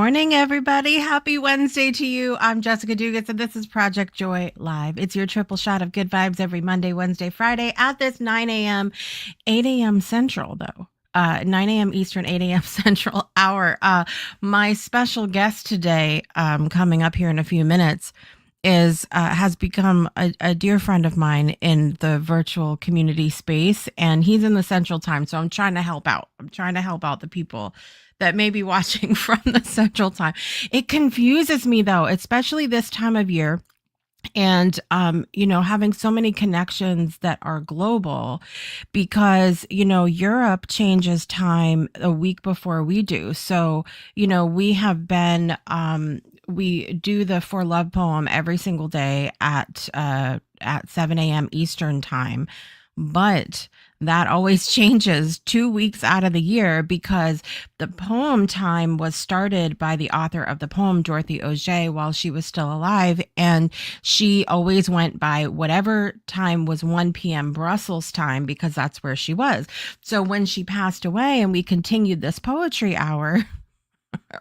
morning, everybody. Happy Wednesday to you. I'm Jessica Dugas, and this is Project Joy Live. It's your triple shot of good vibes every Monday, Wednesday, Friday at this 9 a.m., 8 a.m. Central, though. 9 a.m. Eastern, 8 a.m. Central hour. My special guest today, coming up here in a few minutes, has become a dear friend of mine in the virtual community space, and he's in the Central Time. So I'm trying to help out. I'm trying to help out the people that may be watching from the Central Time. It confuses me though, especially this time of year. And, having so many connections that are global because, Europe changes time a week before we do. So, we have been, we do the For Love poem every single day at 7 a.m. Eastern time. But that always changes 2 weeks out of the year because the poem time was started by the author of the poem, Dorothy Auger, while she was still alive. And she always went by whatever time was 1 p.m. Brussels time because that's where she was. So when she passed away and we continued this poetry hour,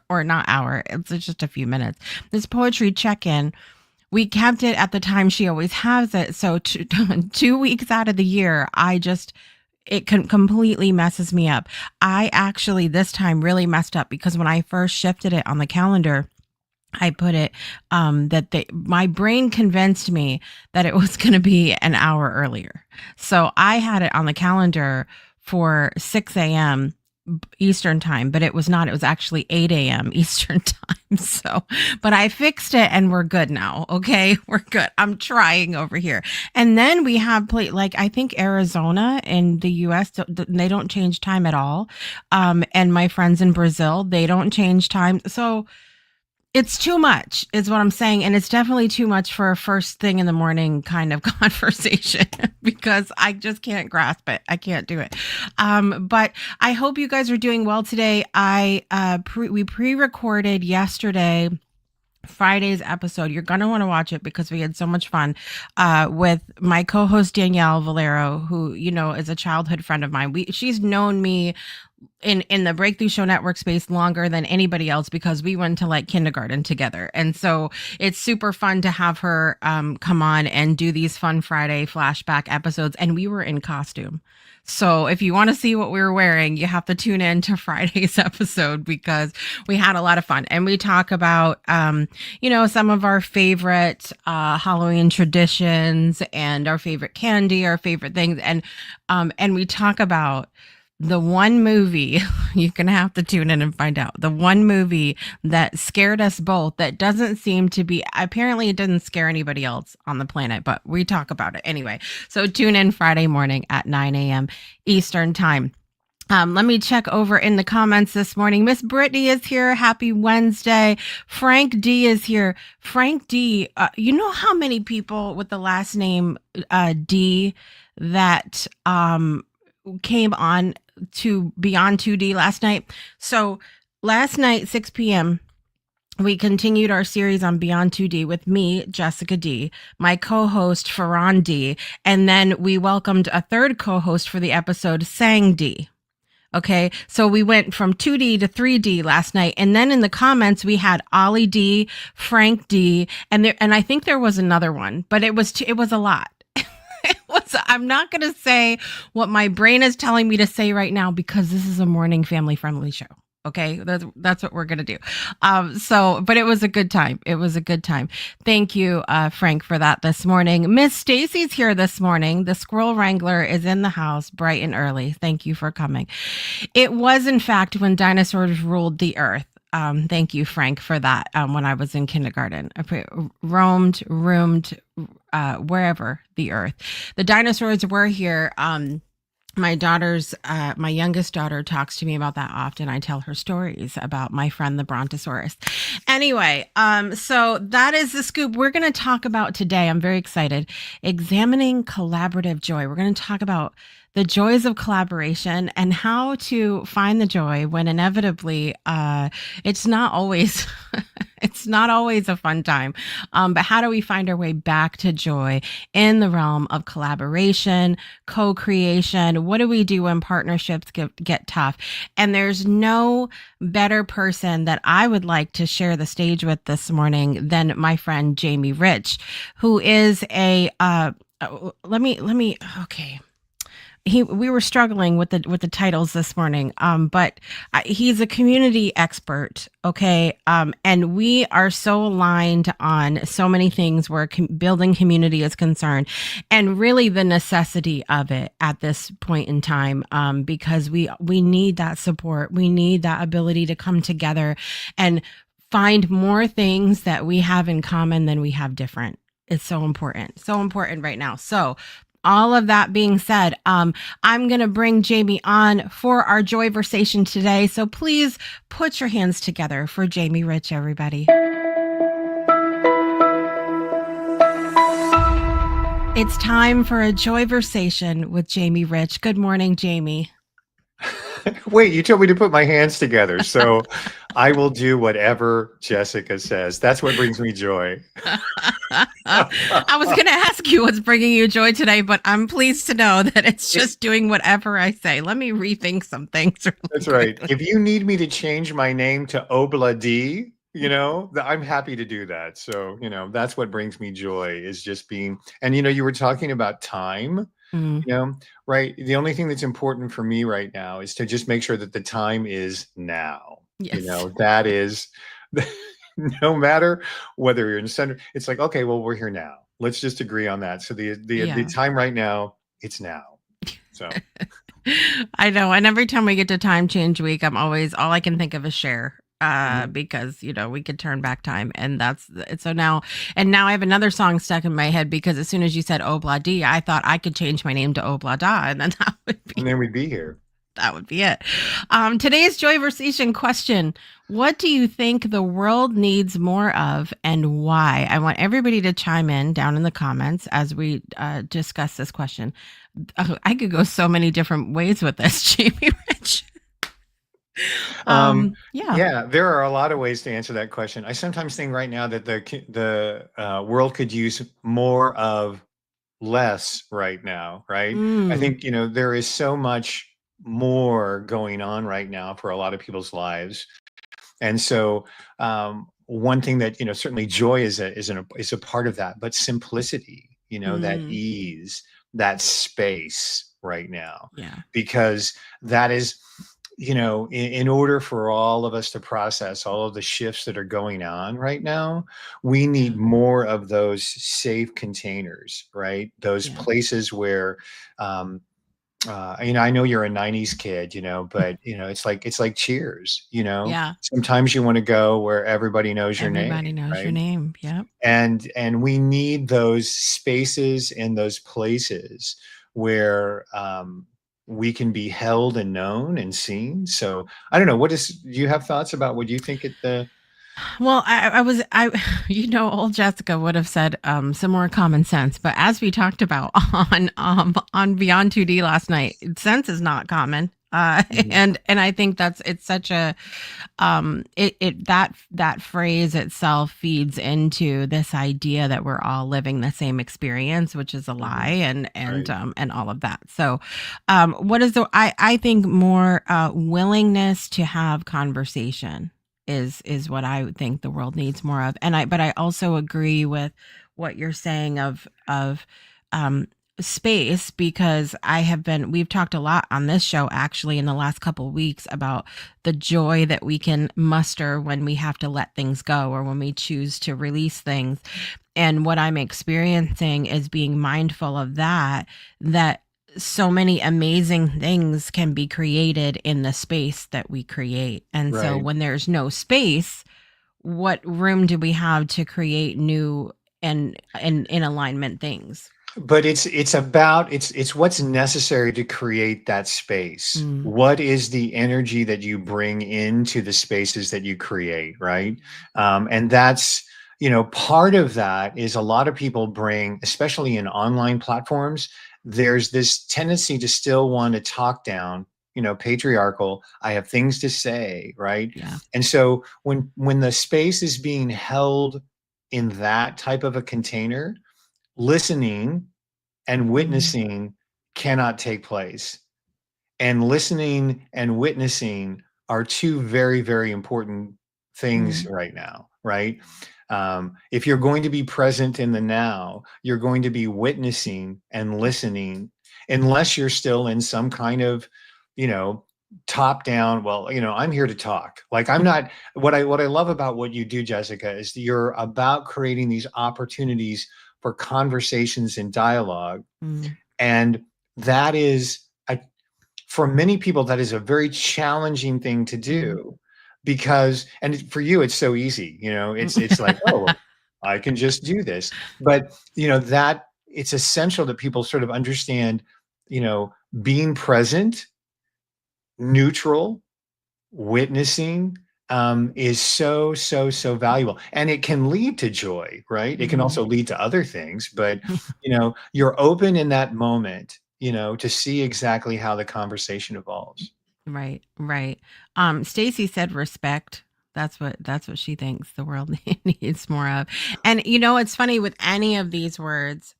or not hour, it's just a few minutes, this poetry check-in, we kept it at the time she always has it. So 2 weeks out of the year, it completely messes me up. I actually this time really messed up because when I first shifted it on the calendar, I put it my brain convinced me that it was going to be an hour earlier. So I had it on the calendar for 6 a.m. Eastern time, but it was not. It was actually 8 a.m. Eastern time. So, but I fixed it and we're good now. Okay. We're good. I'm trying over here. And then we have I think Arizona in the US, they don't change time at all. And my friends in Brazil, they don't change time. So it's too much is what I'm saying. And it's definitely too much for a first thing in the morning kind of conversation because I just can't grasp it. I can't do it. But I hope you guys are doing well today. We pre-recorded yesterday Friday's episode. You're going to want to watch it because we had so much fun with my co-host Danielle Valero, who, is a childhood friend of mine. She's known me in the Breakthrough Show Network space longer than anybody else because we went to kindergarten together. And so it's super fun to have her come on and do these fun Friday flashback episodes. And we were in costume. So if you want to see what we were wearing, you have to tune in to Friday's episode because we had a lot of fun. And we talk about, some of our favorite Halloween traditions and our favorite candy, our favorite things. And we talk about the one movie, you're going to have to tune in and find out, the one movie that scared us both that doesn't seem to be, apparently it doesn't scare anybody else on the planet, but we talk about it anyway. So tune in Friday morning at 9 a.m. Eastern time. Let me check over in the comments this morning. Miss Brittany is here. Happy Wednesday. Frank D is here. Frank D, you know how many people with the last name D that came on to Beyond 2D last night? So last night, 6 p.m., we continued our series on Beyond 2D with me, Jessica D, my co-host, Farron D, and then we welcomed a third co-host for the episode, Sang D. Okay, so we went from 2D to 3D last night, and then in the comments we had Ollie D, Frank D, and I think there was another one, but it was a lot. I'm not going to say what my brain is telling me to say right now because this is a morning family friendly show. Okay. That's what we're going to do. But it was a good time. It was a good time. Thank you, Frank, for that this morning. Miss Stacy's here this morning. The squirrel wrangler is in the house bright and early. Thank you for coming. It was, in fact, when dinosaurs ruled the earth. Thank you, Frank, for that. When I was in kindergarten, I roamed, wherever the earth. The dinosaurs were here. My youngest daughter talks to me about that often. I tell her stories about my friend, the Brontosaurus. Anyway, so that is the scoop we're going to talk about today. I'm very excited. Examining collaborative joy. We're going to talk about the joys of collaboration and how to find the joy when inevitably it's not always It's not always a fun time. But how do we find our way back to joy in the realm of collaboration, co-creation? What do we do when partnerships get tough? And there's no better person that I would like to share the stage with this morning than my friend Jamie Rich, who is a okay, we were struggling with the titles this morning, but he's a community expert, okay, and we are so aligned on so many things where building community is concerned, and really the necessity of it at this point in time, because we need that support, we need that ability to come together and find more things that we have in common than we have different. It's so important right now. So all of that being said, I'm going to bring Jamie on for our Joyversation today. So please put your hands together for Jamie Rich, everybody. It's time for a Joyversation with Jamie Rich. Good morning, Jamie. Wait, you told me to put my hands together, so I will do whatever Jessica says. That's what brings me joy. I was going to ask you what's bringing you joy today, but I'm pleased to know that it's just doing whatever I say. Let me rethink some things. That's right. If you need me to change my name to Obla D, I'm happy to do that. So, that's what brings me joy, is just being, and you were talking about time. Right. The only thing that's important for me right now is to just make sure that the time is now. Yes. That is, no matter whether you're in the center, it's like, okay, well, we're here now. Let's just agree on that. So the time right now, it's now. So I know. And every time we get to time change week, I'm always, all I can think of is Cher. Because we could turn back time, and that's it. So now I have another song stuck in my head, because as soon as you said Obla D, I thought I could change my name to Obla Da, and then and then we'd be here. That would be it. Today's Joyversation question: what do you think the world needs more of, and why? I want everybody to chime in down in the comments as we discuss this question. I could go so many different ways with this, Jamie Rich. There are a lot of ways to answer that question. I sometimes think right now that the world could use more of less right now, right? I think there is so much more going on right now for a lot of people's lives, and so one thing that certainly joy is a part of that, but simplicity, that ease, that space right now, because that is. In order for all of us to process all of the shifts that are going on right now, we need more of those safe containers, right? Those places where, I know you're a 90s kid, but it's like Cheers, sometimes you want to go where everybody knows your name. Everybody knows your name. Yeah. And we need those spaces and those places where, we can be held and known and seen. So I don't know. Do you have thoughts about what you think Well, old Jessica would have said some more common sense, but as we talked about on Beyond 2D last night, sense is not common. And I think it's such a that phrase itself feeds into this idea that we're all living the same experience, which is a lie, and all of that. So what is I think more willingness to have conversation is what I think the world needs more of. But I also agree with what you're saying of space, because we've talked a lot on this show actually in the last couple of weeks about the joy that we can muster when we have to let things go, or when we choose to release things. And what I'm experiencing is being mindful of that so many amazing things can be created in the space that we create. And so when there's no space, what room do we have to create new and in alignment things? But it's what's necessary to create that space. What is the energy that you bring into the spaces that you create, right? And that's, part of that is a lot of people bring, especially in online platforms, there's this tendency to still want to talk down patriarchal. I have things to say, right? Yeah. And so when the space is being held in that type of a container, listening and Mm, witnessing cannot take place. And listening and witnessing are two very, very important things mm, right now, right? If you're going to be present in the now, you're going to be witnessing and listening, unless you're still in some kind of, you know, top down. Well, I'm here to talk. Like I'm not. What I love about what you do, Jessica, is that you're about creating these opportunities for conversations and dialogue, mm, and that is for many people, that is a very challenging thing to mm, do because, and for you, it's so easy, it's like, mm. oh, well, I can just do this. But, that it's essential that people sort of understand, you know, being present, neutral, witnessing is so, so, so valuable. And it can lead to joy, right? It can Mhm. also lead to other things, but, you're open in that moment, to see exactly how the conversation evolves. Right, right. Stacy said respect. That's what she thinks the world needs more of. And it's funny with any of these words.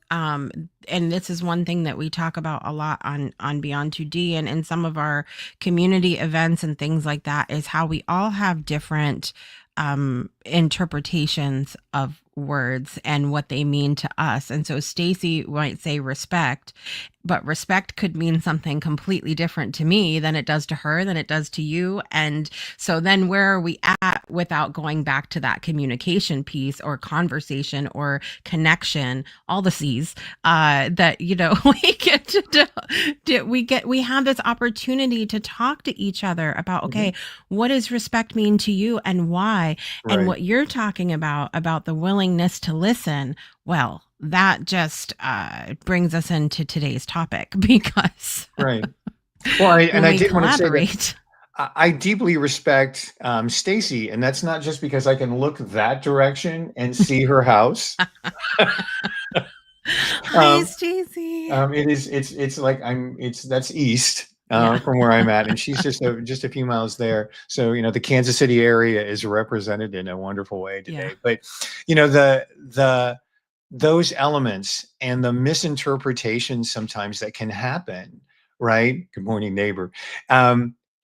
Um, and this is one thing that we talk about a lot on Beyond 2D and in some of our community events and things like that is how we all have different interpretations of words and what they mean to us. And so Stacy might say respect, but respect could mean something completely different to me than it does to her, than it does to you. And so then where are we at without going back to that communication piece or conversation or connection, all the C's that, we get we have this opportunity to talk to each other about, okay, Mhm. what does respect mean to you and why? And Right, what you're talking about the willingness to listen, well, that just brings us into today's topic because right. Well, and when I we did want to say that collaborate, I deeply respect Stacy, and that's not just because I can look that direction and see her house. hi, Um, Stacy. it's like that's east Yeah. from where I'm at, and she's just a few miles there. So the Kansas City area is represented in a wonderful way Yeah. today. But the those elements and the misinterpretations sometimes that can happen, right? Good morning, neighbor.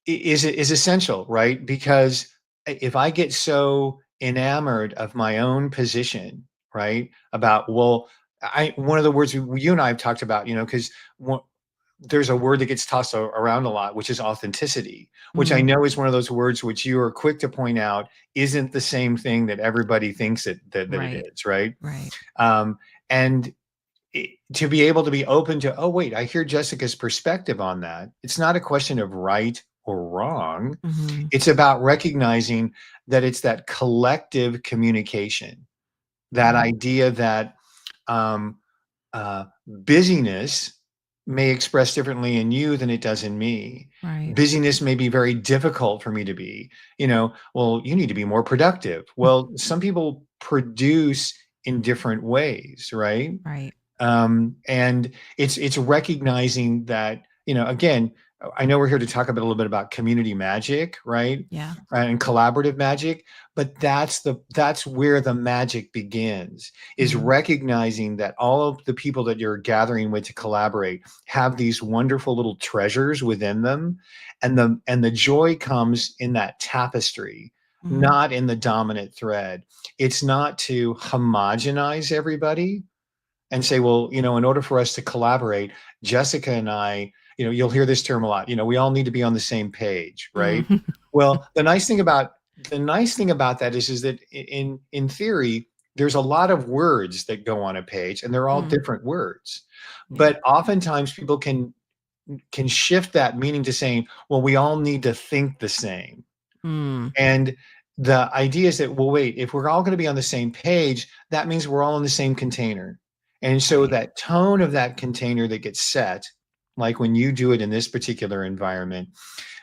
Is essential, right? Because if I get so enamored of my own position, right, about, well, one of the words you and I have talked about, because there's a word that gets tossed around a lot, which is authenticity, which I Mm, know is one of those words which you are quick to point out isn't the same thing that everybody thinks that it right. is, right? Right. Um, and to be able to be open to, oh, wait, I hear Jessica's perspective on that. It's not a question of right or wrong. Hmm. It's about recognizing that it's that collective communication, that Right. idea that um, uh, busyness may express differently in you than it does in me. Right. Busyness may be very difficult for me to be. Well, you need to be more productive. Well, some people produce in different ways, right? Right. And it's recognizing that, again, I know we're here to talk a little bit about community magic, right? Yeah. And collaborative magic, but that's where the magic begins, is Mm, recognizing that all of the people that you're gathering with to collaborate have these wonderful little treasures within them, and the joy comes in that tapestry, mm, not in the dominant thread. It's not to homogenize everybody and say, well, in order for us to collaborate, Jessica and I, you'll hear this term a lot, we all need to be on the same page, right? mm. Well, the nice thing about that is that in theory, there's a lot of words that go on a page and they're all Mm, different words. yeah. But oftentimes people can shift that meaning to saying, well, we all need to think the same. Mm, And the idea is that, well, wait, if we're all going to be on the same page, that means we're all in the same container. And so right. that tone of that container that gets set, like when you do it in this particular environment,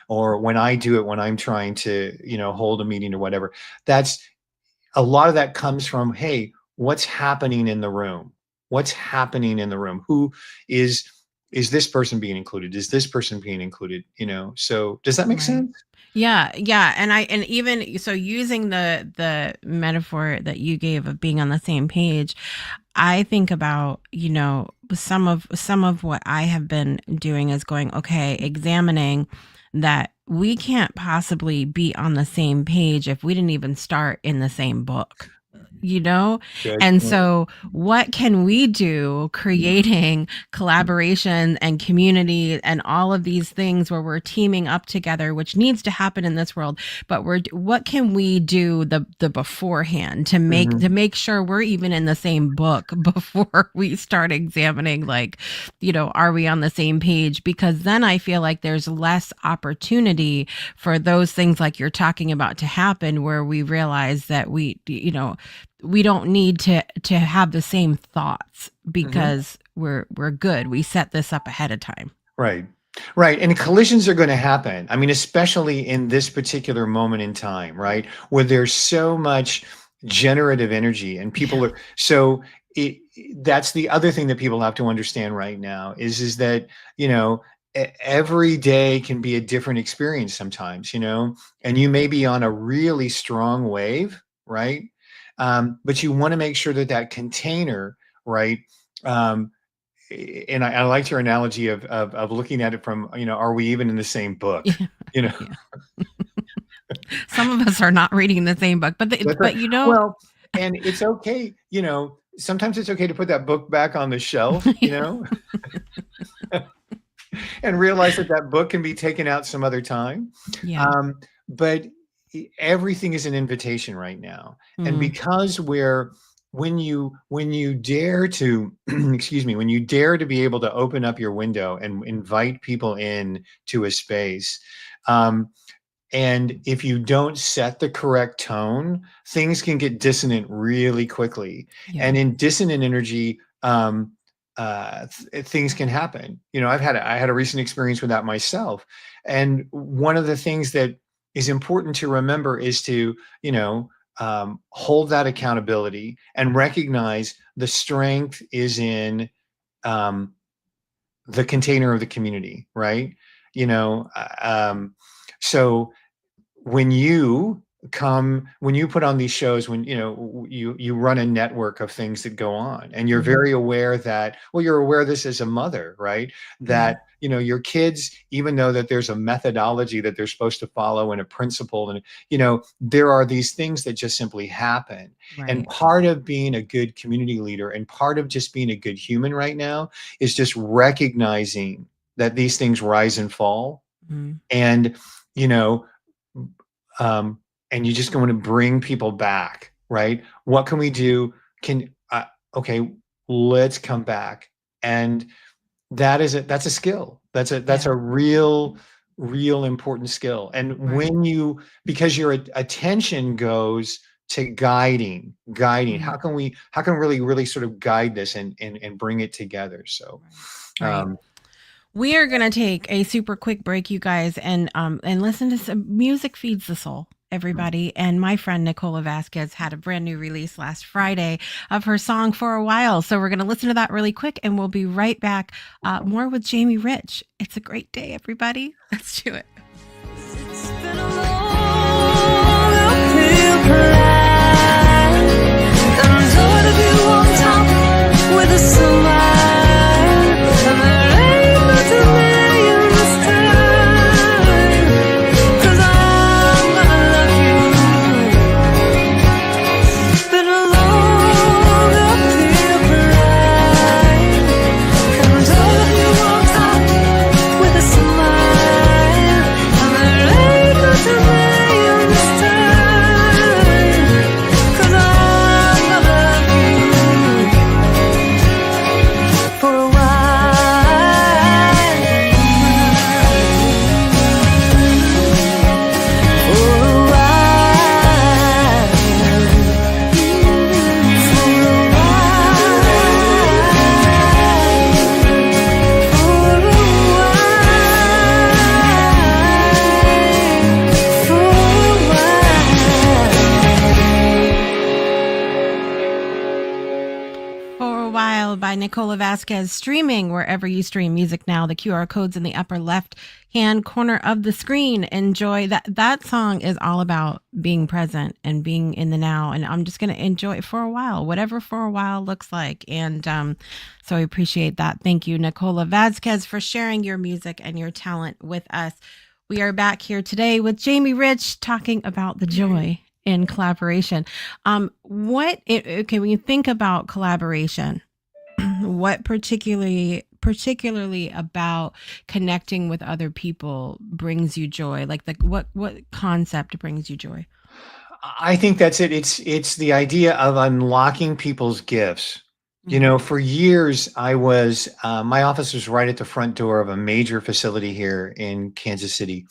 or when I do it when I'm trying to, hold a meeting or whatever, that's a lot of that comes from, hey, what's happening in the room? What's happening in the room? Who is is this person being included? Is this person being included? So does that make sense? Yeah, yeah, and even so, using the metaphor that you gave of being on the same page, I think about, some of what I have been doing is going, okay, examining that we can't possibly be on the same page if we didn't even start in the same book. Good And point. so what can we do creating collaboration and community and all of these things where we're teaming up together, which needs to happen in this world, but what can we do the beforehand to make sure we're even in the same book before we start examining, like, are we on the same page? Because then I feel like there's less opportunity for those things like you're talking about to happen, where we realize that we don't need to have the same thoughts because we're good. We set this up ahead of time. Right. And collisions are going to happen. I mean, especially in this particular moment in time, right? Where there's so much generative energy and people are, so that's the other thing that people have to understand right now is that, every day can be a different experience sometimes, and you may be on a really strong wave, right? But you want to make sure that container, right? And I liked your analogy of looking at it from, are we even in the same book? Yeah. Some of us are not reading the same book, but well, and it's okay, sometimes it's okay to put that book back on the shelf, and realize that book can be taken out some other time. Yeah. But everything is an invitation right now. And because when you dare to excuse me, when you dare to be able to open up your window and invite people in to a space, and if you don't set the correct tone, things can get dissonant really quickly. And in dissonant energy, things can happen. I had a recent experience with that myself. And one of the things that is important to remember is to, hold that accountability and recognize the strength is in the container of the community, right? So when you put on these shows, when you run a network of things that go on, and you're very aware that, you're aware of this as a mother, right? That your kids, even though that there's a methodology that they're supposed to follow and a principle, and there are these things that just simply happen. Right. And part of being a good community leader and part of just being a good human right now is just recognizing that these things rise and fall. And and you just going to bring people back, right? What can we do? Okay, let's come back. And that's a skill. That's a real important skill. And because your attention goes to guiding, how can we really sort of guide this and bring it together? So, we are going to take a super quick break, you guys, and listen to some music. Feeds the soul, everybody. And my friend Nicola Vasquez had a brand new release last Friday of her song For a While. So we're going to listen to that really quick, and we'll be right back. More with Jamie Rich. It's a great day, everybody. Let's do it. It's been a long uphill climb. I'm tired of you on top with a smile. Nicola Vasquez, streaming wherever you stream music now. The QR code's in the upper left hand corner of the screen. Enjoy that. That song is all about being present and being in the now. And I'm just going to enjoy it for a while, whatever for a while looks like. And so I appreciate that. Thank you, Nicola Vasquez, for sharing your music and your talent with us. We are back here today with Jamie Rich talking about the joy in collaboration. Okay, when you think about collaboration, what particularly about connecting with other people brings you joy? Like what concept brings you joy? I think that's it. It's the idea of unlocking people's gifts. You know, for years, my office was right at the front door of a major facility here in Kansas City.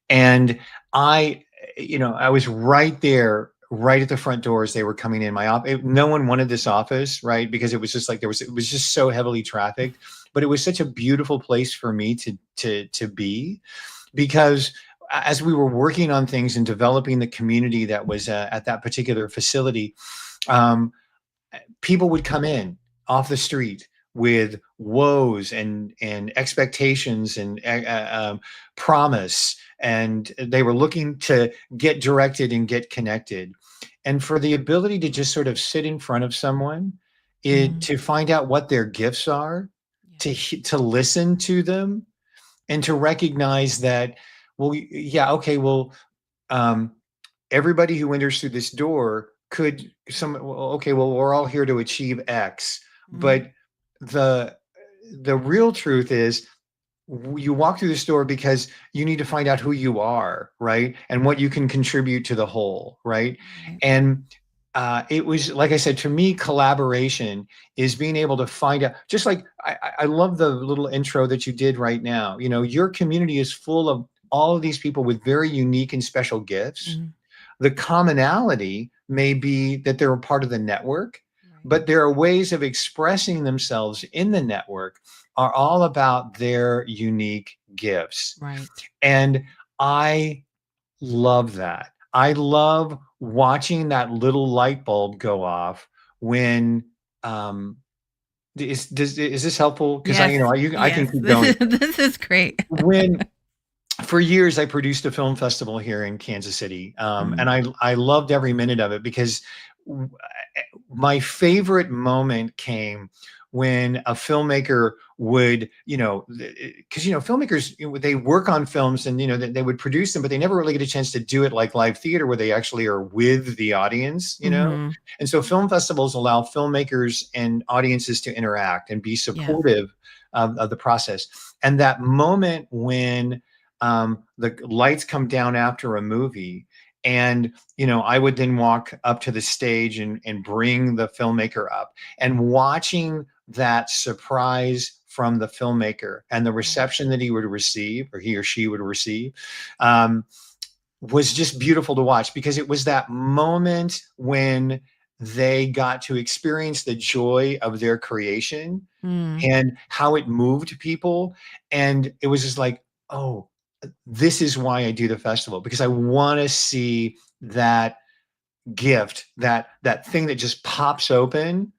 And I was right there, right at the front door as they were coming in. No one wanted this office, right? Because it was just like it was just so heavily trafficked, but it was such a beautiful place for me to be, because as we were working on things and developing the community that was at that particular facility, people would come in off the street with woes and expectations and promise, and they were looking to get directed and get connected. And for the ability to just sort of sit in front of someone, to find out what their gifts are, to listen to them, and to recognize that, well, yeah, okay, well, everybody who enters through this door okay, well, we're all here to achieve X, but the real truth is, you walk through this door because you need to find out who you are, right? And what you can contribute to the whole, right? And it was, like I said, to me, collaboration is being able to find out, just like, I love the little intro that you did right now. You know, your community is full of all of these people with very unique and special gifts. The commonality may be that they're a part of the network, but there are ways of expressing themselves in the network are all about their unique gifts. Right. And I love that. I love watching that little light bulb go off when, is this helpful? Because I can keep going. This is great. For years, I produced a film festival here in Kansas City, and I loved every minute of it, because my favorite moment came when a filmmaker would, because filmmakers, they work on films and they would produce them, but they never really get a chance to do it like live theater, where they actually are with the audience, And so film festivals allow filmmakers and audiences to interact and be supportive of the process. And that moment when the lights come down after a movie, and I would then walk up to the stage and bring the filmmaker up, and watching that surprise from the filmmaker and the reception that he would receive, or he or she would receive, was just beautiful to watch, because it was that moment when they got to experience the joy of their creation and how it moved people. And it was just like, oh, this is why I do the festival, because I want to see that gift, that thing that just pops open,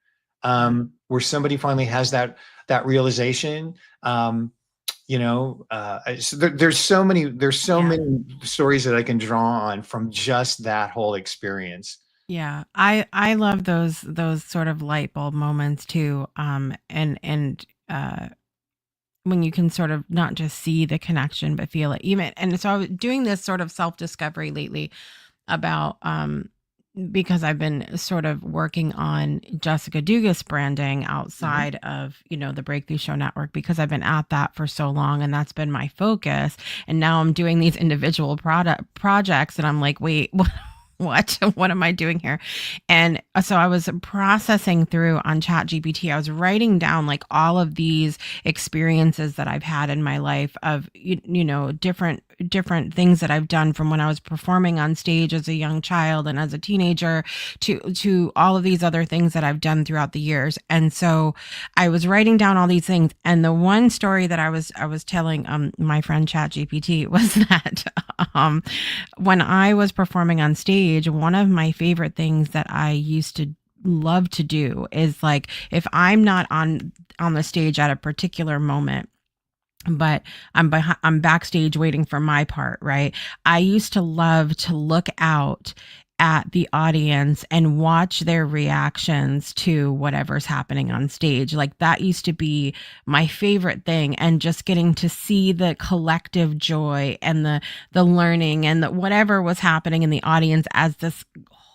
where somebody finally has that realization. There's so many stories that I can draw on from just that whole experience. Yeah, I love those sort of light bulb moments too. When you can sort of not just see the connection but feel it, even. And so I was doing this sort of self-discovery lately about because I've been sort of working on Jessica Dugas branding outside of the Breakthrough Show Network, because I've been at that for so long and that's been my focus. And now I'm doing these individual projects and I'm like, wait, what am I doing here? And so I was processing through on ChatGPT. I was writing down like all of these experiences that I've had in my life of, different things that I've done, from when I was performing on stage as a young child and as a teenager to all of these other things that I've done throughout the years. And so I was writing down all these things. And the one story that I was telling my friend ChatGPT was that when I was performing on stage, one of my favorite things that I used to love to do is like if I'm not on the stage at a particular moment, but I'm backstage waiting for my part, right? I used to love to look out at the audience and watch their reactions to whatever's happening on stage. Like that used to be my favorite thing, and just getting to see the collective joy and the learning and the whatever was happening in the audience as this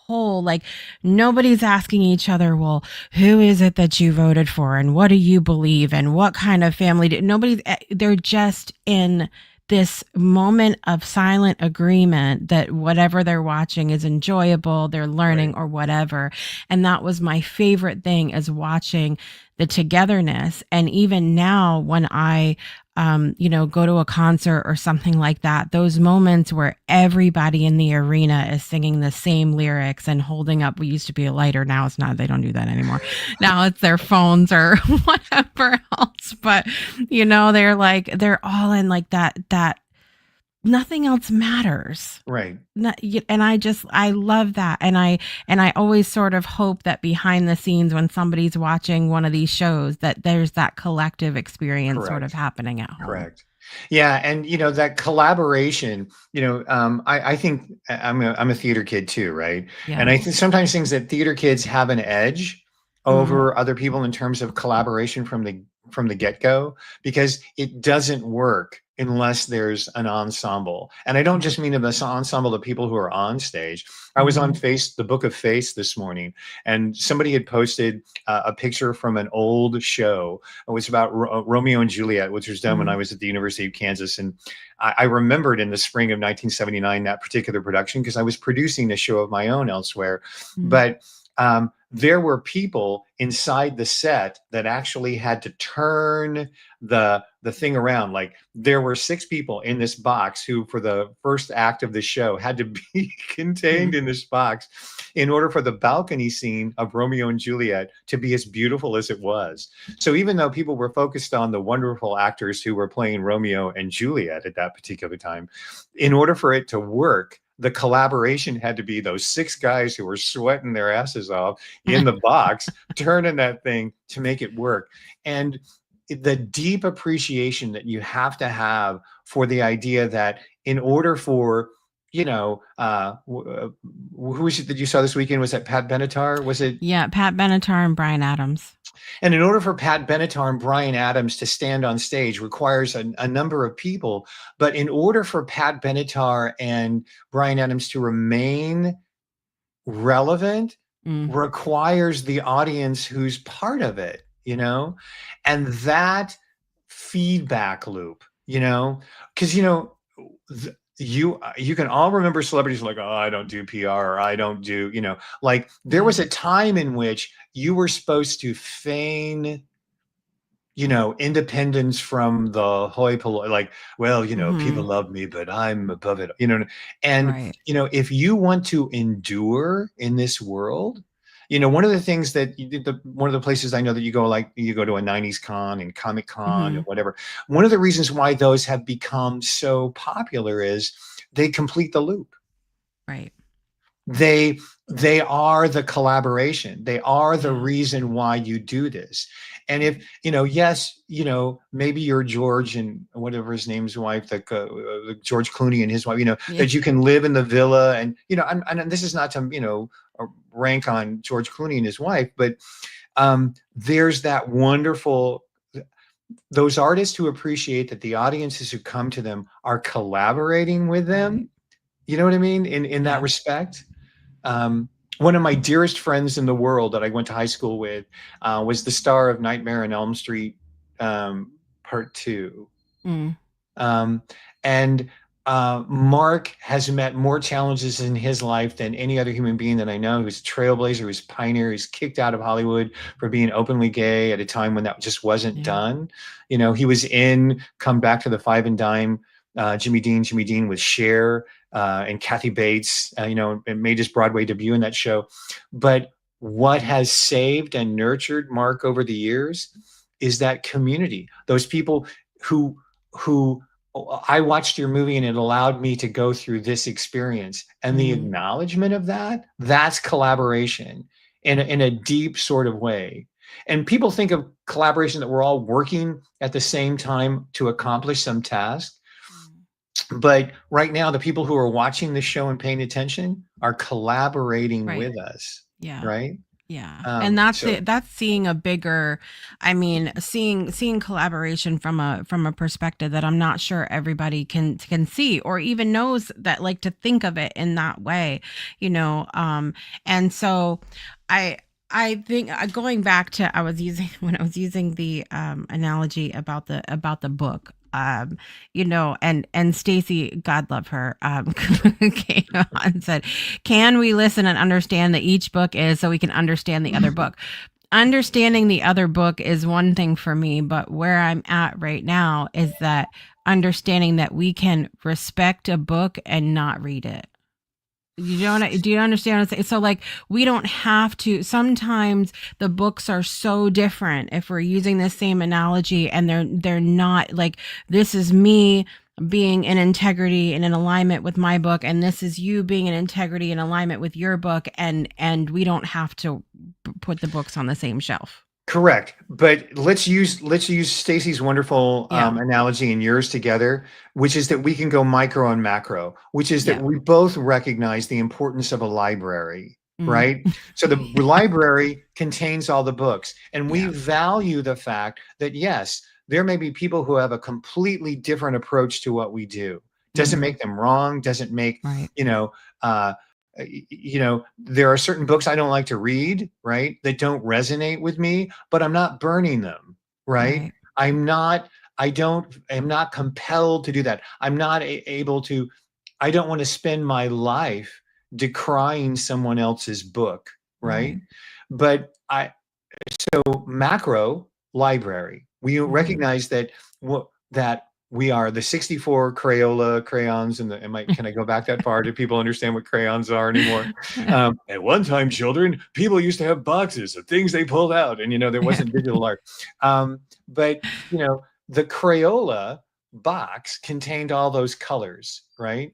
whole, like nobody's asking each other, well, who is it that you voted for and what do you believe and what kind of family do nobody's, they're just in this moment of silent agreement that whatever they're watching is enjoyable, they're learning Right. or whatever. And that was my favorite thing, is watching the togetherness. And even now when I go to a concert or something like that, those moments where everybody in the arena is singing the same lyrics and holding up, we used to be a lighter, now it's not, they don't do that anymore. Now it's their phones or whatever else. But they're like, they're all in like that nothing else matters. Right. And I love that. And I always sort of hope that behind the scenes when somebody's watching one of these shows, that there's that collective experience sort of Correct. happening at home. Correct. Yeah, and that collaboration. I think I'm a theater kid too, right? Yeah. And I think sometimes things that theater kids have an edge Mm. over other people in terms of collaboration from the get-go, because it doesn't work unless there's an ensemble. And I don't just mean an ensemble of people who are on stage. I was on the Book of Face this morning, and somebody had posted a picture from an old show. It was about Romeo and Juliet, which was done when I was at the University of Kansas. And I remembered in the spring of 1979 that particular production, because I was producing a show of my own elsewhere. But there were people inside the set that actually had to turn the thing around. Like there were 6 people in this box who, for the first act of the show, had to be contained in this box in order for the balcony scene of Romeo and Juliet to be as beautiful as it was. So even though people were focused on the wonderful actors who were playing Romeo and Juliet at that particular time, in order for it to work, the collaboration had to be those 6 guys who were sweating their asses off in the box, turning that thing to make it work. And the deep appreciation that you have to have for the idea that in order for, who was it that you saw this weekend? Was that Pat Benatar? Was it? Yeah, Pat Benatar and Bryan Adams. And in order for Pat Benatar and Bryan Adams to stand on stage requires a number of people. But in order for Pat Benatar and Bryan Adams to remain relevant, requires the audience who's part of it, and that feedback loop, because, you can all remember celebrities like, oh, I don't do PR, or I don't do, like there was a time in which you were supposed to feign, independence from the hoi polloi, like, well, people love me, but I'm above it, and, Right. If you want to endure in this world, one of the things that one of the places I know that you go to a 90s con and Comic Con and whatever. One of the reasons why those have become so popular is they complete the loop. Right. They are the collaboration. They are the reason why you do this. And if, yes, maybe you're George and whatever his name's wife, George Clooney and his wife, that you can live in the villa and, and this is not to, rank on George Clooney and his wife, but there's that wonderful, those artists who appreciate that the audiences who come to them are collaborating with them. Right. You know what I mean? In that respect. One of my dearest friends in the world that I went to high school with was the star of Nightmare on Elm Street Part 2. And Mark has met more challenges in his life than any other human being that I know. Who's a trailblazer, who's a pioneer, who's kicked out of Hollywood for being openly gay at a time when that just wasn't done. He was in Come Back to the Five and Dime, Jimmy Dean with Cher and Kathy Bates, and made his Broadway debut in that show. But what has saved and nurtured Mark over the years is that community. Those people who I watched your movie and it allowed me to go through this experience, and the acknowledgement of that's collaboration. in a deep sort of way. And people think of collaboration that we're all working at the same time to accomplish some task. Mm. But right now, the people who are watching the show and paying attention are collaborating Right. with us, Yeah. right? Yeah. And that's So it. That's seeing a bigger, I mean, seeing collaboration from a perspective that I'm not sure everybody can see or even knows that, like, to think of it in that way, you know. And so I I think going back to I was using when I was using the analogy about the book, you know, and Stacy, God love her, came on and said, can we listen and understand that each book is so we can understand the other book? Understanding the other book is one thing for me, but where I'm at right now is that understanding that we can respect a book and not read it. You don't, do you understand what I'm saying? So, like, we don't have to. Sometimes the books are so different. If we're using the same analogy, and they're not, like, this is me being in integrity and in alignment with my book, and this is you being in integrity and alignment with your book, and we don't have to put the books on the same shelf. correct. But let's use Stacy's wonderful Yeah. analogy and yours together, which is that we can go micro and macro, which is that Yeah. we both recognize the importance of a library, Mm. right? So the library contains all the books, and we Yeah. value the fact that yes, there may be people who have a completely different approach to what we do. Doesn't Mm-hmm. make them wrong. Doesn't make Right. you know. There are certain books I don't like to read, right? That don't resonate with me, but I'm not burning them, right? Right. I'm not, I'm not compelled to do that. I'm not able to, I don't want to spend my life decrying someone else's book, right? Right. But so macro library, we Mm-hmm. recognize that that we are the 64 Crayola crayons, can I go back that far? Do people understand what crayons are anymore? At one time, children, people used to have boxes of things they pulled out, and there Yeah. wasn't digital art. But the Crayola box contained all those colors, right?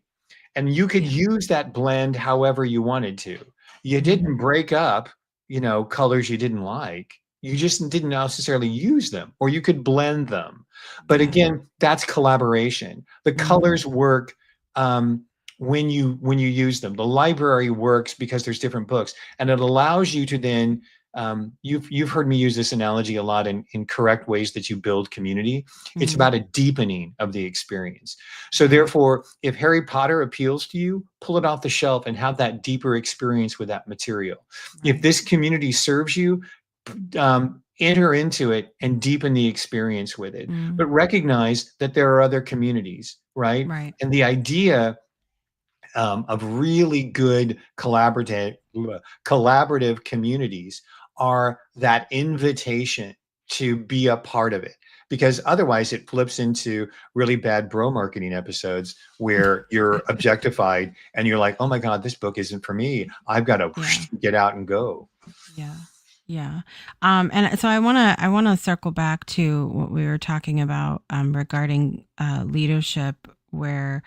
And you could Yeah. use that blend however you wanted to. You Mm-hmm. didn't break up, colors you didn't like. You just didn't necessarily use them, or you could blend them. But Yeah. again, that's collaboration. The Mm-hmm. colors work when you use them. The library works because there's different books, and it allows you to then. You've heard me use this analogy a lot in correct ways that you build community. It's Mm-hmm. about a deepening of the experience. So Right. therefore, if Harry Potter appeals to you, pull it off the shelf and have that deeper experience with that material. If Right. this community serves you, enter into it and deepen the experience with it. Mm. But recognize that there are other communities, right? Right. And the idea of really good collaborative communities are that invitation to be a part of it, because otherwise it flips into really bad bro marketing episodes where you're objectified and you're like, oh my god, this book isn't for me, I've got to Yeah. get out and go. Yeah. Yeah. And so I want to circle back to what we were talking about regarding leadership, where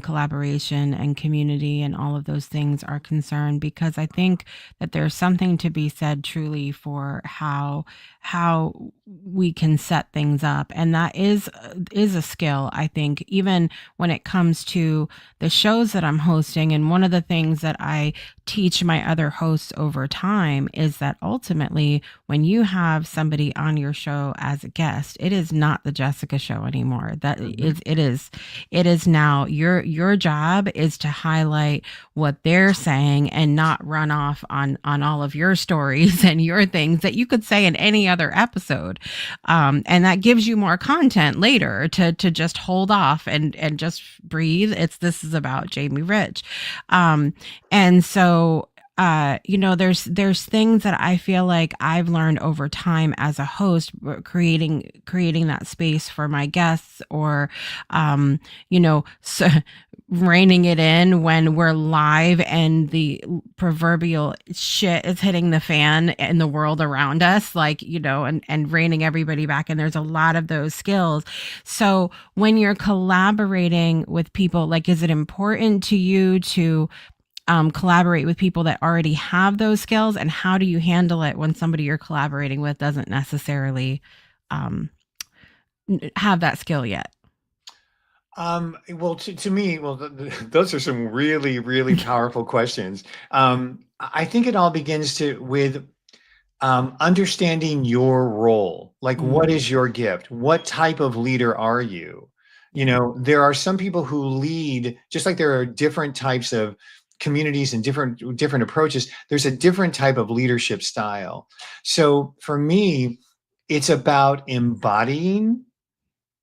collaboration and community and all of those things are concerned, because I think that there's something to be said truly for how we can set things up, and that is a skill. I think even when it comes to the shows that I'm hosting, and one of the things that I teach my other hosts over time is that ultimately, when you have somebody on your show as a guest, it is not the Jessica show anymore. That Mhm. is, it is now your job is to highlight what they're saying and not run off on all of your stories and your things that you could say in any other episode. And that gives you more content later to just hold off and just breathe. This is about Jamie Rich. And so there's things that I feel like I've learned over time as a host, creating that space for my guests, or so reining it in when we're live and the proverbial shit is hitting the fan in the world around us, like, and reining everybody back. And there's a lot of those skills. So when you're collaborating with people, like, is it important to you to collaborate with people that already have those skills, and how do you handle it when somebody you're collaborating with doesn't necessarily um, have that skill yet? Well, to me, well, those are some really, really powerful questions. I think it all begins with understanding your role. Like, what Mm, is your gift? What type of leader are you? You yeah. know, there are some people who lead, just like there are different types of communities and different approaches. There's a different type of leadership style. So for me, it's about embodying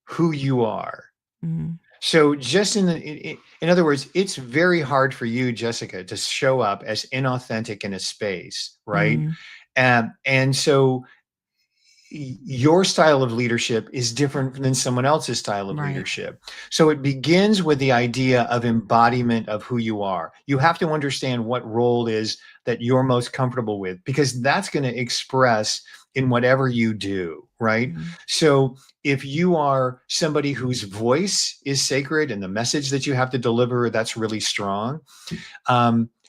who you are. Mm, So just in other words, it's very hard for you, Jessica, to show up as inauthentic in a space, right? mm, And so your style of leadership is different than someone else's style of right. leadership. So it begins with the idea of embodiment of who you are. You have to understand what role is that you're most comfortable with, because that's going to express in whatever you do, right? Mm, So if you are somebody whose voice is sacred and the message that you have to deliver, that's really strong.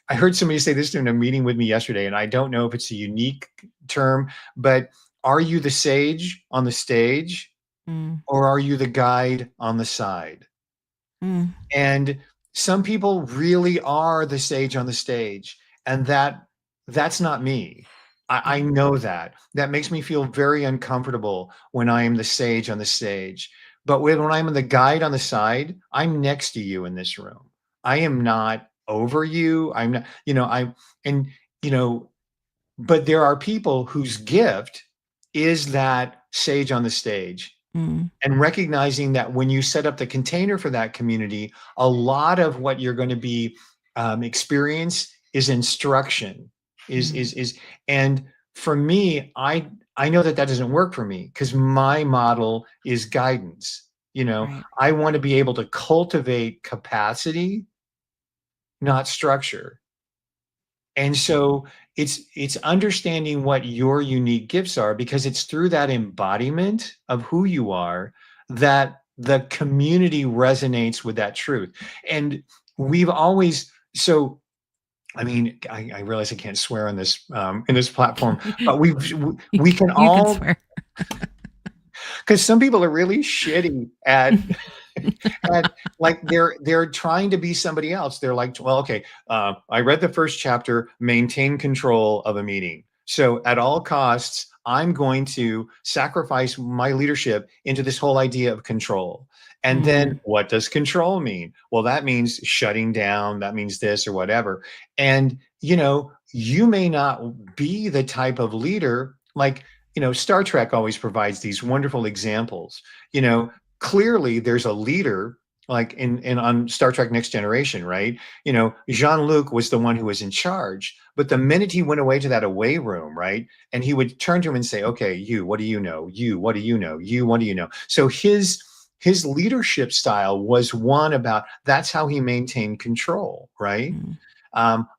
I heard somebody say this in a meeting with me yesterday, and I don't know if it's a unique term, but are you the sage on the stage, mm, or are you the guide on the side? mm, And some people really are the sage on the stage, and that's not me. I yeah. know that. That makes me feel very uncomfortable when I am the sage on the stage. But when I'm the guide on the side, I'm next to you in this room. I am not over you. I'm not, and you know, but there are people whose gift is that sage on the stage, Mm, and recognizing that when you set up the container for that community, a lot of what you're going to be experience is instruction, mm, is and for me, I know that doesn't work for me because my model is guidance. right. I want to be able to cultivate capacity, not structure. And so it's understanding what your unique gifts are, because it's through that embodiment of who you are that the community resonates with that truth. And we've always so I mean, I realize I can't swear on this in this platform, but we can You can all, swear. because some people are really shitty at and like they're trying to be somebody else. They're like, well, okay, I read the first chapter, maintain control of a meeting. So at all costs, I'm going to sacrifice my leadership into this whole idea of control. And then Mm, what does control mean? Well, that means shutting down, that means this or whatever. And you may not be the type of leader like, Star Trek always provides these wonderful examples. You know, Clearly there's a leader, like in on Star Trek Next Generation, right? Jean-Luc was the one who was in charge, but the minute he went away to that away room, right, and he would turn to him and say, okay, you, what do you know? You, what do you know? You, what do you know? So his leadership style was one about, that's how he maintained control, right? mm.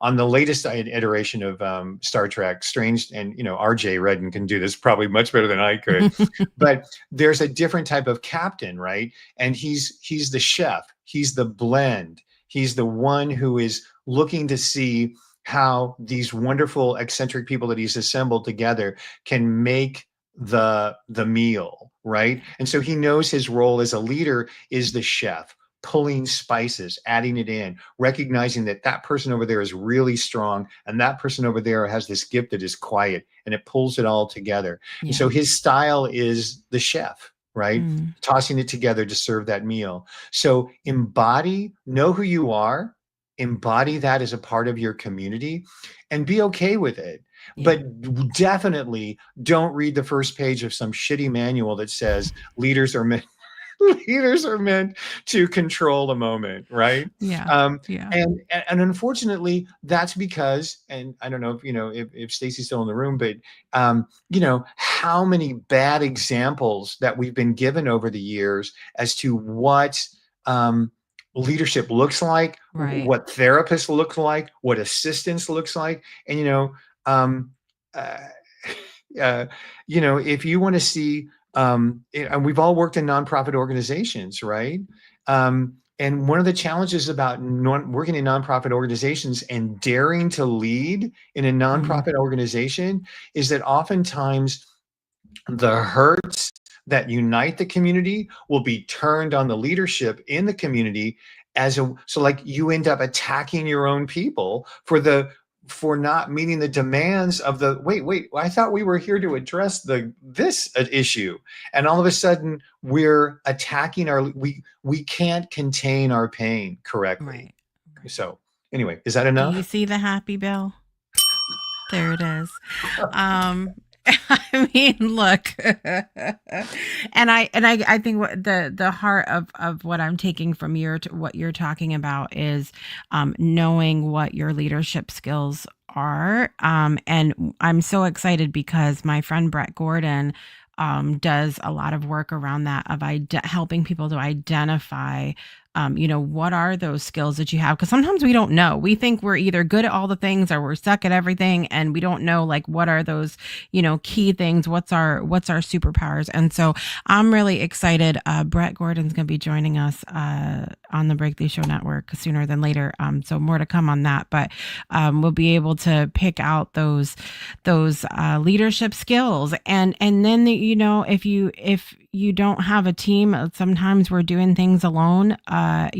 On the latest iteration of Star Trek, Strange, and R.J. Redden can do this probably much better than I could. But there's a different type of captain, right? And he's the chef. He's the blend. He's the one who is looking to see how these wonderful eccentric people that he's assembled together can make the meal, right? And so he knows his role as a leader is the chef, pulling spices, adding it in, recognizing that that person over there is really strong and that person over there has this gift that is quiet, and it pulls it all together. And Yeah. so his style is the chef, right? Mm, Tossing it together to serve that meal. So know who you are, embody that as a part of your community, and be okay with it. yeah. But definitely don't read the first page of some shitty manual that says leaders are meant leaders are meant to control the moment, right? Yeah. Um, Yeah. and unfortunately, that's because, and I don't know if if Stacy's still in the room, but how many bad examples that we've been given over the years as to what leadership looks like, Right. what therapists look like, what assistants looks like, and um, uh, if you want to see and we've all worked in nonprofit organizations, right? And one of the challenges about working in nonprofit organizations and daring to lead in a Mm, nonprofit organization is that oftentimes the hurts that unite the community will be turned on the leadership in the community so like you end up attacking your own people for not meeting the demands of the wait, I thought we were here to address this issue, and all of a sudden we're attacking we can't contain our pain correctly. right. Right. So anyway, is that Do you enough? see the happy bell? There it is. Um I mean, look. I think what the heart of what I'm taking from what you're talking about is knowing what your leadership skills are. And I'm so excited because my friend Brett Gordon does a lot of work around that of helping people to identify what are those skills that you have? Because sometimes we don't know. We think we're either good at all the things or we're stuck at everything, and we don't know like what are those, key things. What's our superpowers? And so I'm really excited. Brett Gordon's going to be joining us on the Breakthrough Show Network sooner than later. So more to come on that, but we'll be able to pick out those leadership skills, and then if you don't have a team, sometimes we're doing things alone, at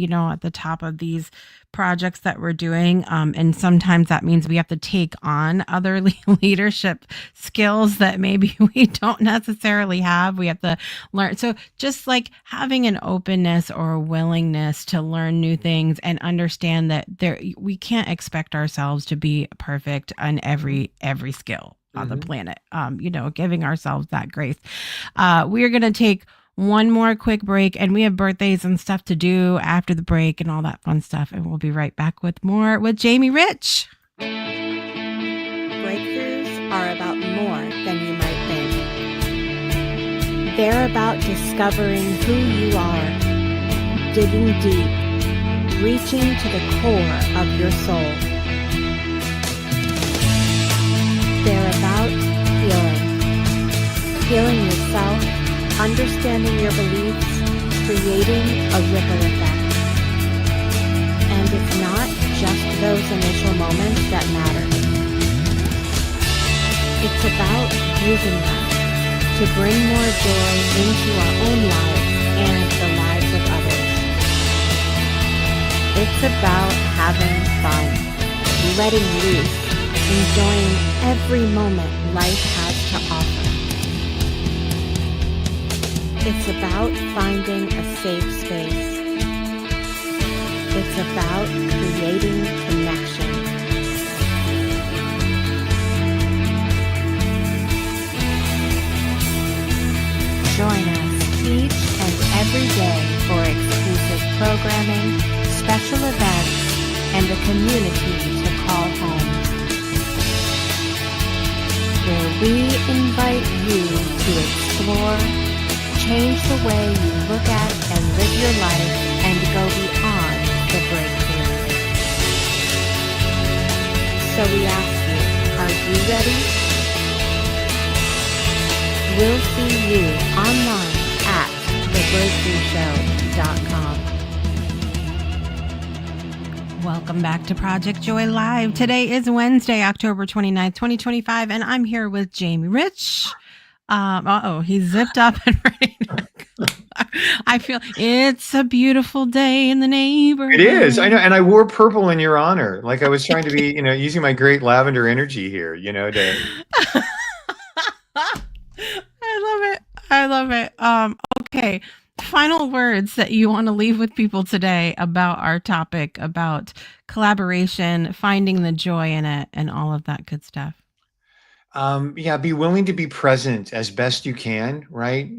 the top of these projects that we're doing. And sometimes that means we have to take on other leadership skills that maybe we don't necessarily have. We have to learn. So just like having an openness or a willingness to learn new things and understand that we can't expect ourselves to be perfect on every skill on the planet. Giving ourselves that grace. We are going to take one more quick break, and we have birthdays and stuff to do after the break and all that fun stuff. And we'll be right back with more with Jamie Rich. Breakthroughs are about more than you might think. They're about discovering who you are, digging deep, reaching to the core of your soul. They're about healing yourself, understanding your beliefs, creating a ripple effect. And it's not just those initial moments that matter. It's about using them to bring more joy into our own lives and the lives of others. It's about having fun, letting loose, enjoying every moment life has to offer. It's about finding a safe space. It's about creating connection. Join us each and every day for exclusive programming, special events, and a community to call home, where we invite you to explore, change the way you look at and live your life, and go beyond the breakthrough. So we ask you, are you ready? We'll see you online at thebreakthroughshow.com. Welcome back to Project Joy Live. Today is Wednesday, October 29th, 2025, and I'm here with Jamie Rich. He's zipped up and ready to go. I feel it's a beautiful day in the neighborhood. It is. I know. And I wore purple in your honor. Like I was trying to be, using my great lavender energy here, to. I love it. Okay. Final words that you want to leave with people today about our topic, about collaboration, finding the joy in it, and all of that good stuff. Be willing to be present as best you can, right?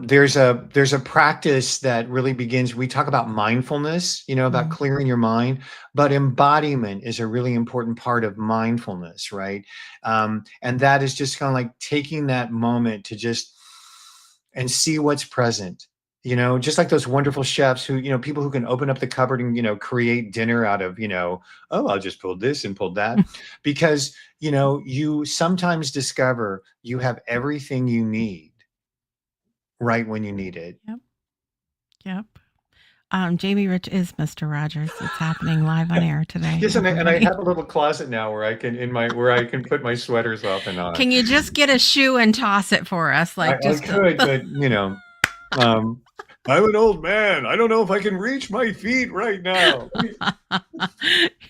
There's a practice that really begins. We talk about mindfulness, about clearing your mind, but embodiment is a really important part of mindfulness, right? And that is just kind of like taking that moment to just and see what's present. Just like those wonderful chefs who, people who can open up the cupboard and, create dinner out of, I'll just pull this and pull that. Because, you sometimes discover you have everything you need right when you need it. Yep. Jamie Rich is Mr. Rogers. It's happening live on air today. Yes, and I have a little closet now where I can put my sweaters off and on. Can you just get a shoe and toss it for us? I could, but I'm an old man. I don't know if I can reach my feet right now.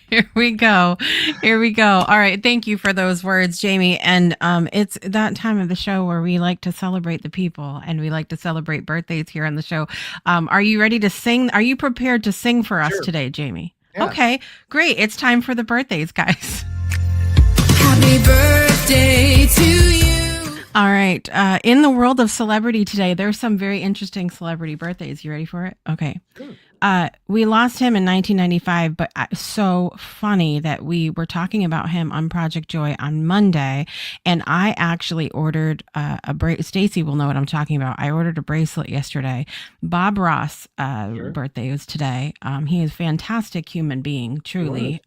Here we go. All right. Thank you for those words, Jamie. And it's that time of the show where we like to celebrate the people and we like to celebrate birthdays here on the show. Are you ready to sing? Are you prepared to sing for us today, Jamie? Yeah. Okay, great. It's time for the birthdays, guys. Happy birthday to you. All right. In the world of celebrity today, there's some very interesting celebrity birthdays. You ready for it? Okay. We lost him in 1995, but so funny that we were talking about him on Project Joy on Monday, and I actually ordered a bracelet. Stacy will know what I'm talking about. I ordered a bracelet yesterday. Bob Ross' birthday was today. He is a fantastic human being, truly.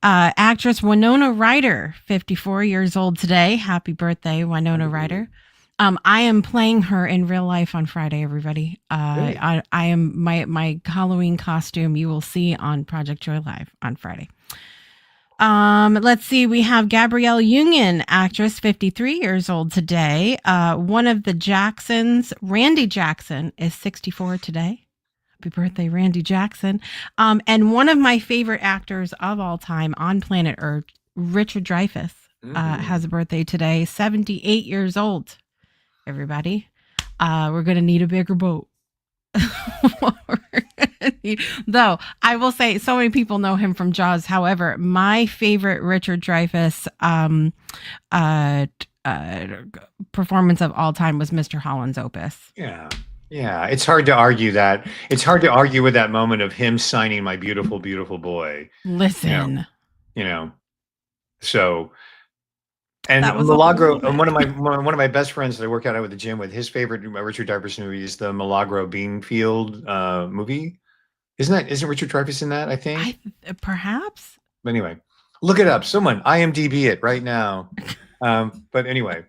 Actress Winona Ryder, 54 years old today. Happy birthday, Winona Ryder. I am playing her in real life on Friday, everybody. I am my Halloween costume you will see on Project Joy Live on Friday. Let's see. We have Gabrielle Union, actress, 53 years old today. One of the Jacksons, Randy Jackson, is 64 today. Happy birthday, Randy Jackson. And one of my favorite actors of all time on planet Earth, Richard Dreyfuss, has a birthday today, 78 years old. Everybody, we're going to need a bigger boat. Though I will say so many people know him from Jaws. However, my favorite Richard Dreyfuss performance of all time was Mr. Holland's Opus. Yeah. It's hard to argue that. It's hard to argue with that moment of him signing "My Beautiful, Beautiful Boy." Listen, so. And Milagro, one of my best friends that I work out at the gym with, his favorite Richard Dreyfuss movie is the Milagro Beanfield movie. Isn't Richard Dreyfuss in that? I think perhaps. Anyway, look it up. Someone IMDb it right now. But anyway,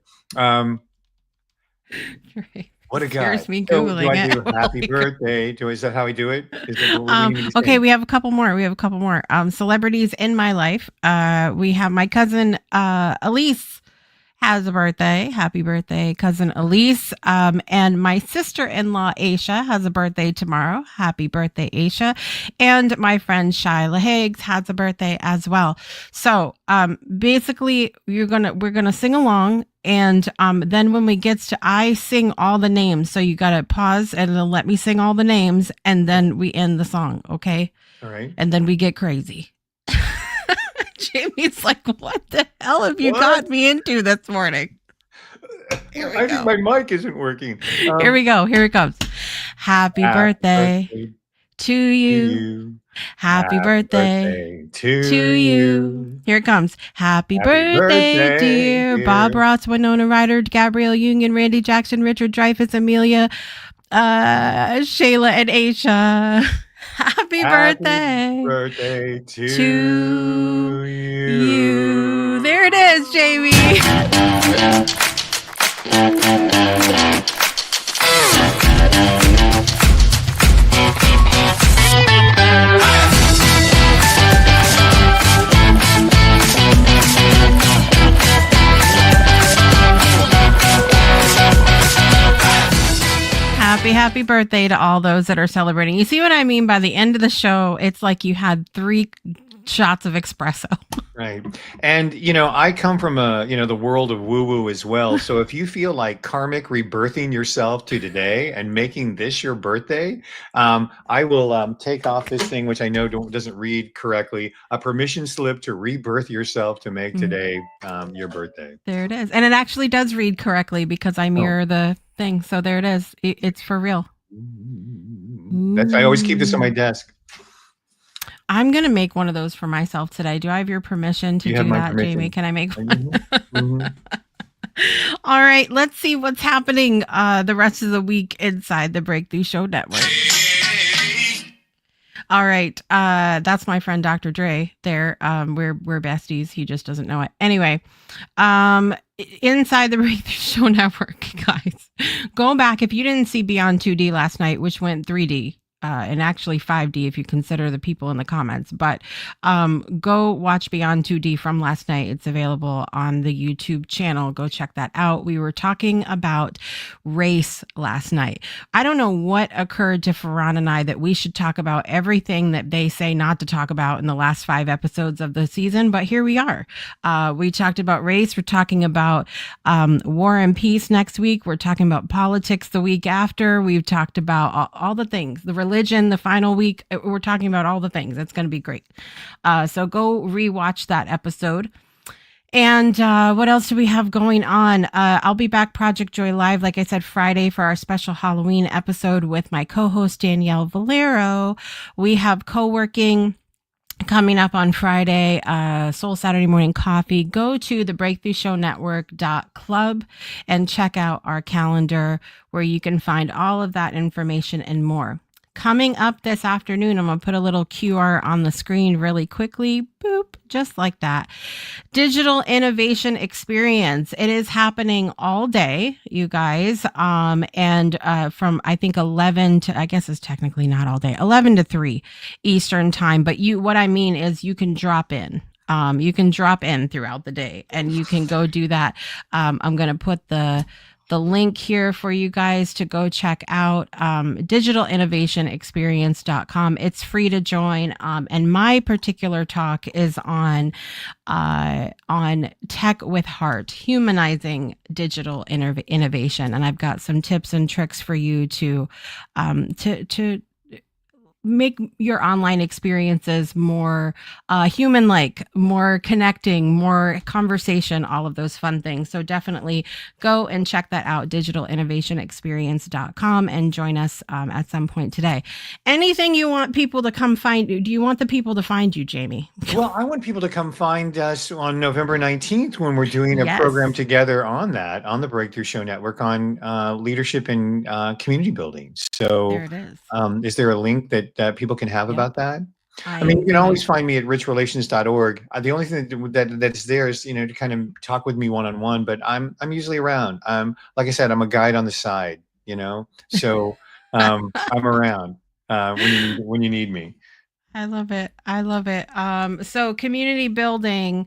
what a guy! Scares me Googling I do happy birthday? Is that how I do it? Is that okay, we have a couple more. Celebrities in my life. We have my cousin Elise has a birthday. Happy birthday, cousin Elise. And my sister-in-law Aisha has a birthday tomorrow. Happy birthday, Aisha. And my friend Shyla Higgs has a birthday as well. So basically we're gonna sing along. And then when we get to, I sing all the names. So you got to pause and then let me sing all the names. And then we end the song. Okay. All right. And then we get crazy. Jamie's like, what the hell have you got me into this morning? I think my mic isn't working. Here we go. Here it comes. Happy birthday to you. Happy birthday to you. Here it comes. Happy birthday, dear Bob Ross, Winona Ryder, Gabrielle Union, Randy Jackson, Richard Dreyfuss, Amelia, Shayla, and Aisha. Happy birthday to you. There it is, Jamie. Happy birthday to all those that are celebrating. You see what I mean? By the end of the show, it's like you had 3 shots of espresso. Right. And, I come from the world of woo-woo as well. So if you feel like karmic rebirthing yourself to today and making this your birthday, I will take off this thing, which I know doesn't read correctly, a permission slip to rebirth yourself to make today your birthday. There it is. And it actually does read correctly because I mirror the thing. So there it is. It's for real. I always keep this on my desk. I'm going to make one of those for myself today. Do I have your permission to do that, Jamie? Can I make one? All right. Let's see what's happening the rest of the week inside the Breakthrough Show Network. All right. That's my friend, Dr. Dre there. We're besties. He just doesn't know it. Anyway, inside the Breakthrough Show Network, guys, go back. If you didn't see Beyond 2D last night, which went 3D, and actually 5D if you consider the people in the comments. But go watch Beyond 2D from last night. It's available on the YouTube channel. Go check that out. We were talking about race last night. I don't know what occurred to Farhan and I that we should talk about everything that they say not to talk about in the last 5 episodes of the season, but here we are. We talked about race. We're talking about war and peace next week. We're talking about politics the week after. We've talked about all the things, the religion, the final week. We're talking about all the things. It's going to be great. So go rewatch that episode. And what else do we have going on? I'll be back Project Joy Live, like I said, Friday for our special Halloween episode with my co-host Danielle Valero. We have co-working coming up on Friday, Soul Saturday Morning Coffee. Go to the breakthroughshownetwork.club and check out our calendar where you can find all of that information and more. Coming up this afternoon, I'm going to put a little QR on the screen really quickly. Boop, just like that. Digital Innovation Experience. It is happening all day, you guys. And from, I think, 11 to, I guess it's technically not all day, 11 to 3 Eastern time. But what I mean is you can drop in. You can drop in throughout the day and you can go do that. I'm going to put the link here for you guys to go check out digitalinnovationexperience.com. It's free to join. And my particular talk is on tech with heart, humanizing digital innovation. And I've got some tips and tricks for you to make your online experiences more human-like, more connecting, more conversation, all of those fun things. So definitely go and check that out, digitalinnovationexperience.com, and join us at some point today. Anything you want people to come find you? Do you want the people to find you, Jamie? Well, I want people to come find us on November 19th when we're doing a Yes. program together on the Breakthrough Show Network on leadership and community building. So There it is. Is there a link that people can have Yep. about that? I mean, you can always find me at richrelations.org. The only thing that's there is, to kind of talk with me one-on-one, but I'm usually around. Like I said, I'm a guide on the side, so I'm around when you need me. I love it. I love it. So community building,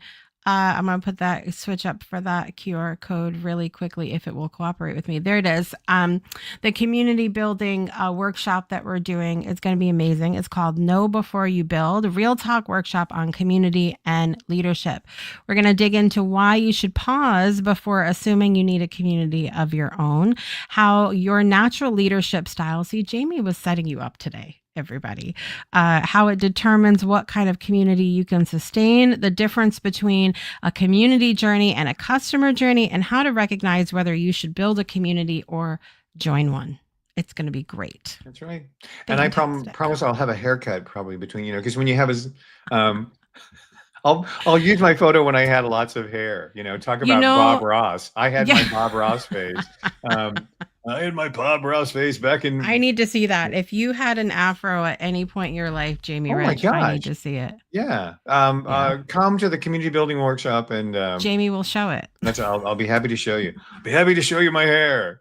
I'm going to put that switch up for that QR code really quickly if it will cooperate with me. There it is. The community building workshop that we're doing is going to be amazing. It's called Know Before You Build, a real talk workshop on community and leadership. We're going to dig into why you should pause before assuming you need a community of your own, how your natural leadership style, see, Jamie was setting you up today, everybody, how it determines what kind of community you can sustain, the difference between a community journey and a customer journey, and how to recognize whether you should build a community or join one. It's going to be great. That's right. And I promise I'll have a haircut probably between, because when you have I'll use my photo when I had lots of hair, talk about Bob Ross. I had my Bob Ross face. I had my Bob Ross face back in. I need to see that. If you had an afro at any point in your life, Jamie Rich, I need to see it. Yeah. Come to the community building workshop and Jamie will show it. I'll be happy to show you. Be happy to show you my hair.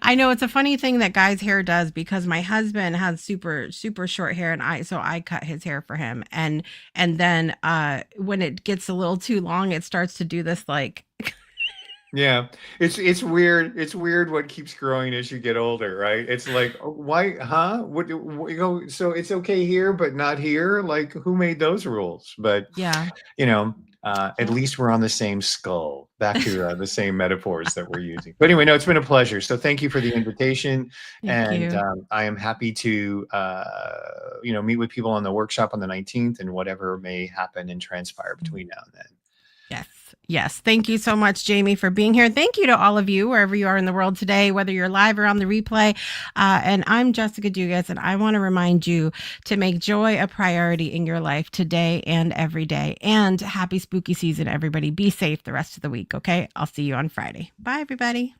I know it's a funny thing that guys' hair does, because my husband has super, super short hair, and I cut his hair for him. And then when it gets a little too long, it starts to do this like. Yeah, it's weird. It's weird what keeps growing as you get older, right? It's like, why, huh? What so it's okay here, but not here? Like, who made those rules? But yeah, at least we're on the same skull. Back to the same metaphors that we're using. But anyway, no, it's been a pleasure. So thank you for the invitation. Thank you. I am happy to, meet with people on the workshop on the 19th and whatever may happen and transpire between now and then. Yes. Thank you so much, Jamie, for being here. Thank you to all of you, wherever you are in the world today, whether you're live or on the replay. And I'm Jessica Dugas, and I want to remind you to make joy a priority in your life today and every day. And happy spooky season, everybody. Be safe the rest of the week, okay? I'll see you on Friday. Bye, everybody.